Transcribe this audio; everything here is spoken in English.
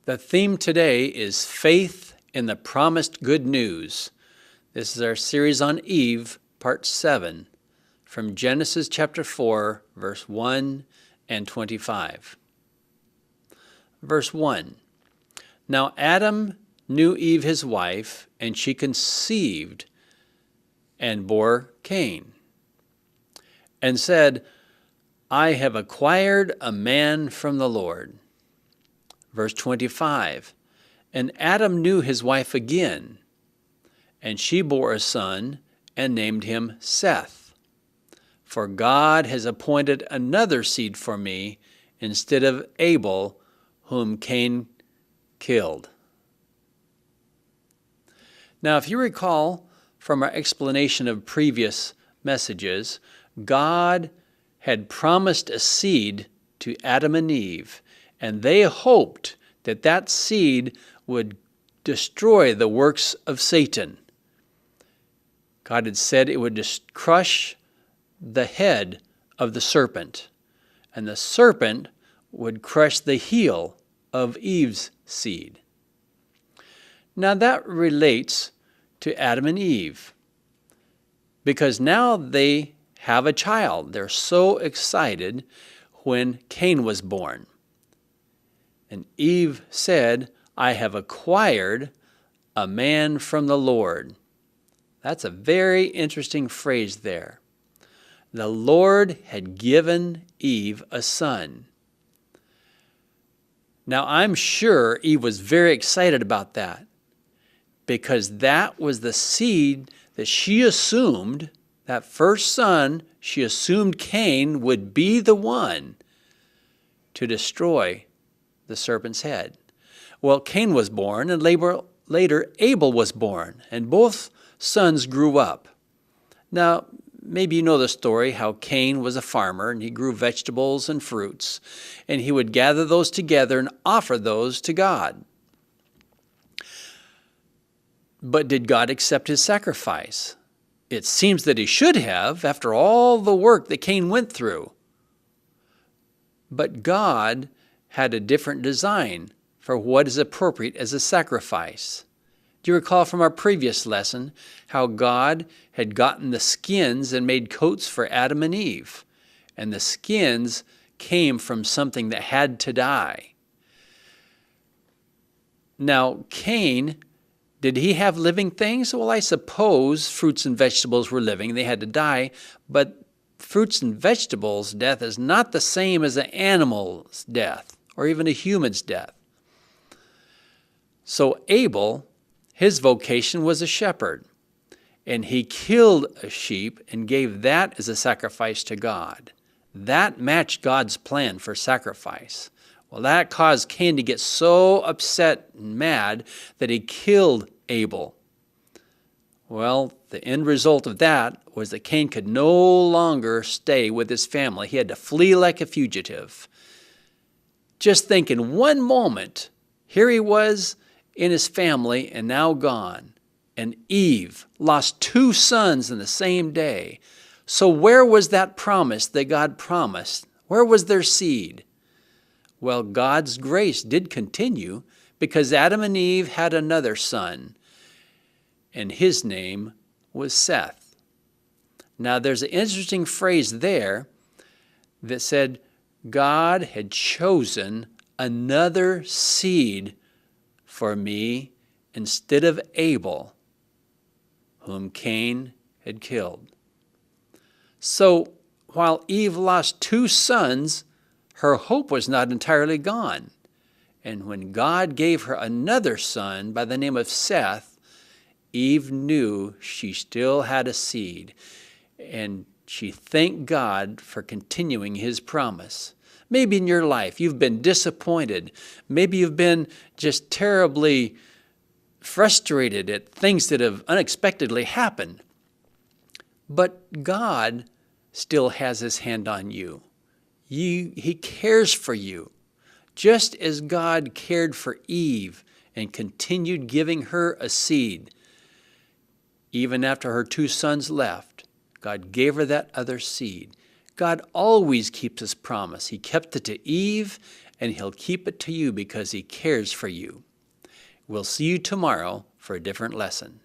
The theme today is faith in the promised good news. This is our series on Eve, part 7, from Genesis chapter 4, verse 1 and 25. Verse 1, Now Adam knew Eve his wife, and she conceived and bore Cain, and said, I have acquired a man from the Lord. Verse 25, And Adam knew his wife again, and she bore a son and named him Seth. For God has appointed another seed for me instead of Abel, whom Cain killed. Now, if you recall from our explanation of previous messages, God had promised a seed to Adam and Eve, and they hoped that that seed would destroy the works of Satan. God had said it would just crush the head of the serpent, and the serpent would crush the heel of Eve's seed. Now that relates to Adam and Eve, because now they have a child. They're so excited when Cain was born. And Eve said, I have acquired a man from the Lord. That's a very interesting phrase there. The Lord had given Eve a son. Now I'm sure Eve was very excited about that, because that was the seed that she assumed, that first son, she assumed Cain would be the one to destroy the serpent's head. Well, Cain was born, and later Abel was born, and both sons grew up. Now, maybe you know the story how Cain was a farmer, and he grew vegetables and fruits, and he would gather those together and offer those to God. But did God accept his sacrifice? It seems that he should have, after all the work that Cain went through. But God had a different design for what is appropriate as a sacrifice. Do you recall from our previous lesson how God had gotten the skins and made coats for Adam and Eve? And the skins came from something that had to die. Now, Cain, did he have living things? Well, I suppose fruits and vegetables were living. They had to die. But fruits and vegetables' death is not the same as an animal's death or even a human's death. So Abel, his vocation was a shepherd, and he killed a sheep and gave that as a sacrifice to God. That matched God's plan for sacrifice. Well, that caused Cain to get so upset and mad that he killed Abel. Well, the end result of that was that Cain could no longer stay with his family. He had to flee like a fugitive. Just think, in one moment, here he was in his family and now gone. And Eve lost 2 sons in the same day. So where was that promise that God promised? Where was their seed? Well, God's grace did continue, because Adam and Eve had another son, and his name was Seth. Now there's an interesting phrase there that said God had chosen another seed for me instead of Abel, whom Cain had killed. So while Eve lost 2 sons, her hope was not entirely gone. And when God gave her another son by the name of Seth, Eve knew she still had a seed, and she thanked God for continuing his promise. Maybe in your life you've been disappointed. Maybe you've been just terribly frustrated at things that have unexpectedly happened. But God still has his hand on you. He cares for you, just as God cared for Eve and continued giving her a seed. Even after her 2 sons left, God gave her that other seed. God always keeps his promise. He kept it to Eve, and he'll keep it to you because he cares for you. We'll see you tomorrow for a different lesson.